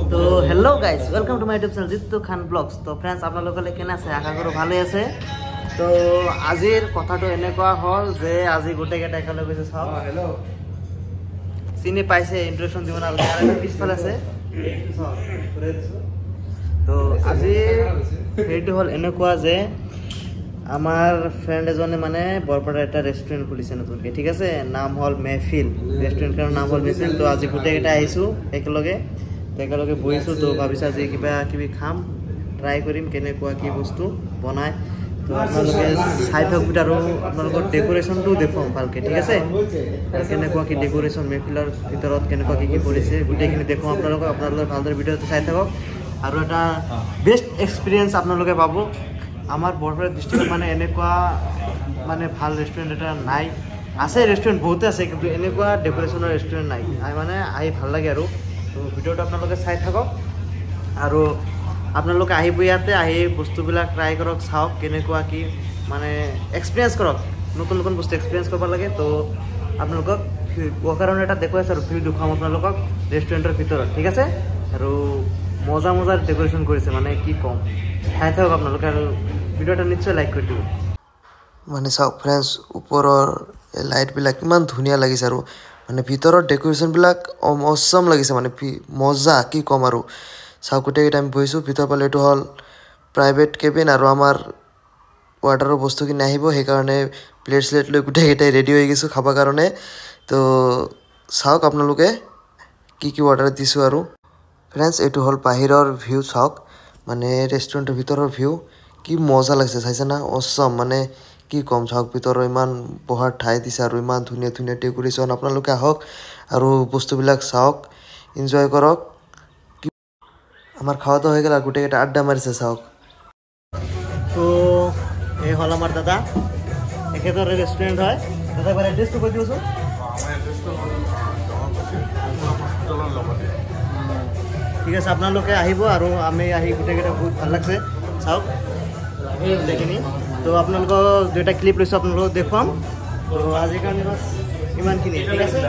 তো hello' guys welcome to my YouTube channel Jitu Khan blogs. তো friends আপোনালোকে কেনে আছে? আশা কৰোঁ ভালেই আছে। তো আজিৰ কথাটো এনেকুৱা হ'ল যে আজি গোটেইকেইটা একেলগে গৈছে। চাওক, চিনি পাইছে, ইন্ট্ৰডাকশ্যন দিব নালাগে। আৰু পিছফালে আছে। তো আজিৰ হেৰিটো হ'ল এনেকুৱা যে আমাৰ ফ্ৰেণ্ড এজনে মানে বৰপেটাত এটা ৰেষ্টুৰেণ্ট খুলিছে নতুনকৈ, ঠিক আছে। নাম হ'ল মেহফিল, ৰেষ্টুৰেণ্টখনৰ নাম হ'ল মেহফিল। তো আজি গোটেইকেইটা আহিছোঁ একেলগে বহিছোঁ। তো ভাবিছোঁ আজি কিবা কিবি খাম, ট্ৰাই কৰিম কেনেকুৱা কি বস্তু বনায়। তো আপোনালোকে চাই থাকক আৰু আপোনালোকৰ ডেক'ৰেশ্যনটোও দেখুৱাম ভালকৈ, ঠিক আছে। আৰু কেনেকুৱা কি ডেক'ৰেশ্যন, মেহফিলৰ ভিতৰত কেনেকুৱা কি কৰিছে গোটেইখিনি দেখুৱাম আপোনালোকে ভালদৰে ভিডিঅ'টো চাই থাকক। আৰু এটা বেষ্ট এক্সপিৰিয়েঞ্চ আপোনালোকে পাব। আমাৰ বৰপেটা ডিষ্ট্ৰিক্টত মানে এনেকুৱা মানে ভাল ৰেষ্টুৰেণ্ট এটা নাই। আছে ৰেষ্টুৰেণ্ট বহুতে আছে, কিন্তু এনেকুৱা ডেক'ৰেশ্যনৰ ৰেষ্টুৰেণ্ট নাই। মানে আহি ভাল লাগে আৰু। তো ভিডিঅ'টো আপোনালোকে চাই থাকক আৰু আপোনালোকে আহিব, ইয়াতে আহি বস্তুবিলাক ট্ৰাই কৰক, চাওক কেনেকুৱা কি মানে এক্সপিৰিয়েঞ্চ কৰক। নতুন নতুন বস্তু এক্সপিৰিয়েঞ্চ কৰিব লাগে। তো আপোনালোকক কাৰণে এটা দেখুৱাইছে আৰু ভিউ দেখুৱাম আপোনালোকক ৰেষ্টুৰেণ্টৰ ভিতৰত, ঠিক আছে। আৰু মজা ডেক'ৰেশ্যন কৰিছে, মানে কি ক'ম, চাই থাকক আপোনালোকে আৰু ভিডিঅ'টা নিশ্চয় লাইক কৰি দিব। মানে চাওক ফ্ৰেণ্ডছ, ওপৰৰ এই লাইটবিলাক ইমান ধুনীয়া লাগিছে আৰু মানে ভিতৰৰ ডেক'ৰেশ্যনবিলাক অচম লাগিছে, মানে মজা কি ক'ম আৰু। চাওক গোটেইকেইটা আমি বহিছোঁ ভিতৰ ফালে। এইটো হ'ল প্ৰাইভেট কেবিন আৰু আমাৰ ৱাটাৰৰ বস্তুখিনি আহিব, সেইকাৰণে প্লেট শ্লেট লৈ গোটেইকেইটাই ৰেডি হৈ গৈছোঁ খাবৰ কাৰণে। তো চাওক আপোনালোকে কি অৰ্ডাৰ দিছোঁ আৰু ফ্ৰেণ্ডছ। এইটো হ'ল বাহিৰৰ ভিউ, চাওক মানে ৰেষ্টুৰেণ্টৰ ভিতৰৰ ভিউ কি মজা লাগিছে, চাইছে না? অচম, মানে কি ক'ম। চাওক ভিতৰৰ ইমান বহাৰ ঠাই দিছে আৰু ইমান ধুনীয়া ধুনীয়া ডেক'ৰেশ্যন। আপোনালোকে আহক আৰু বস্তুবিলাক চাওক, এনজয় কৰক। আমাৰ খাওয়াটো হৈ গ'ল আৰু গোটেইকেইটা আড্ডা মাৰিছে, চাওক। তো এই হ'ল আমাৰ দাদা, এখেতৰ ৰেষ্টুৰেণ্ট হয়। দাদা এবাৰ এড্ৰেছটো কৈ দিবচোন। ঠিক আছে, আপোনালোকে আহিব আৰু আমি আহি গোটেইকেইটা বহুত ভাল লাগছে, চাওক গোটেইখিনি। তো আপোনালোকক দুটা ক্লিপ লৈছোঁ, আপোনালোকক দেখুৱাম। তো আজিৰ কাৰণে ইমানখিনি, ঠিক আছে।